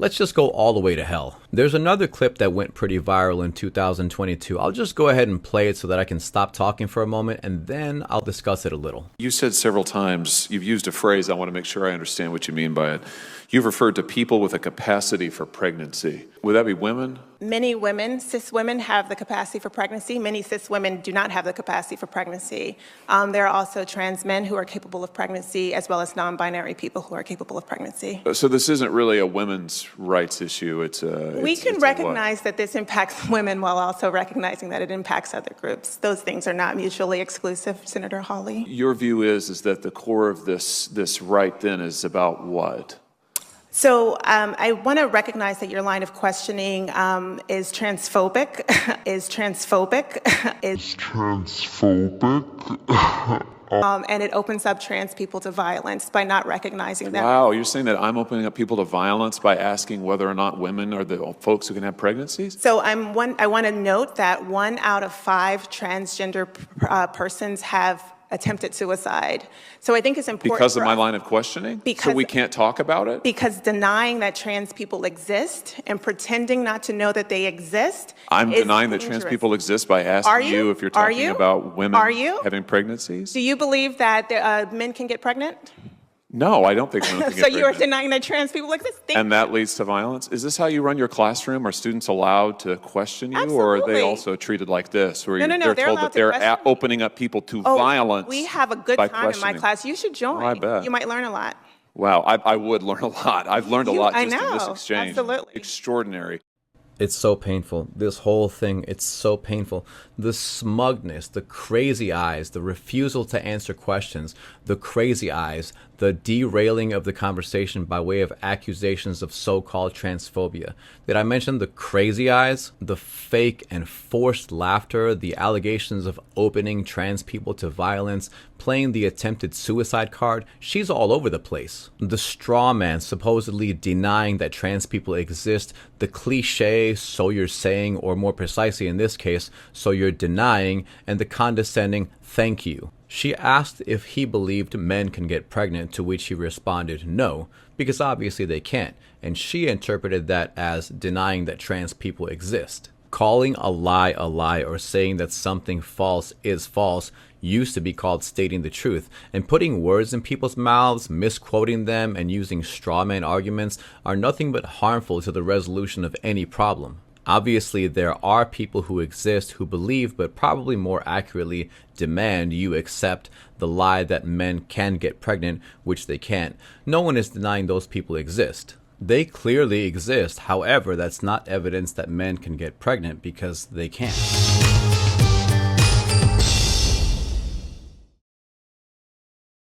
Let's just go all the way to hell. There's another clip that went pretty viral in 2022. I'll just go ahead and play it so that I can stop talking for a moment, and then I'll discuss it a little. You said several times, you've used a phrase, I want to make sure I understand what you mean by it. You've referred to people with a capacity for pregnancy. Would that be women? Many women, cis women, have the capacity for pregnancy. Many cis women do not have the capacity for pregnancy. There are also trans men who are capable of pregnancy, as well as non-binary people who are capable of pregnancy. So this isn't really a women's rights issue. We can recognize that this impacts women while also recognizing that it impacts other groups. Those things are not mutually exclusive, Senator Hawley. Your view is that the core of this right then is about what? So I want to recognize that your line of questioning is transphobic, and it opens up trans people to violence by not recognizing that. Wow, you're saying that I'm opening up people to violence by asking whether or not women are the folks who can have pregnancies? So I want to note that 1 out of 5 transgender persons have attempted suicide. So I think it's important because of my line of questioning? So we can't talk about it? Because denying that trans people exist and pretending not to know that they exist I'm is denying dangerous. that trans people exist by asking you if you're talking about women having pregnancies? Do you believe that men can get pregnant? No, I don't think women can get So pregnant. you are denying that trans people exist? And that leads to violence? Is this how you run your classroom? Are students allowed to question you? Absolutely. Or are they also treated like this? Where No, they're told that they're opening up people to violence? We have a good time in my class. You should join. Oh, I bet. You might learn a lot. Wow, I would learn a lot. I've learned a lot just in this exchange. Absolutely. Extraordinary. It's so painful. This whole thing, it's so painful. The smugness, the crazy eyes, the refusal to answer questions, the crazy eyes, the derailing of the conversation by way of accusations of so-called transphobia. Did I mention the crazy eyes? The fake and forced laughter, the allegations of opening trans people to violence, playing the attempted suicide card. She's all over the place. The straw man supposedly denying that trans people exist, the cliche, so you're saying, or more precisely in this case, so you're denying, and the condescending, thank you. She asked if he believed men can get pregnant, to which he responded no, because obviously they can't, and she interpreted that as denying that trans people exist. Calling a lie, or saying that something false is false used to be called stating the truth, and putting words in people's mouths, misquoting them, and using straw man arguments are nothing but harmful to the resolution of any problem. Obviously, there are people who exist who believe, but probably more accurately demand you accept the lie that men can get pregnant, which they can't. No one is denying those people exist. They clearly exist. However, that's not evidence that men can get pregnant because they can't.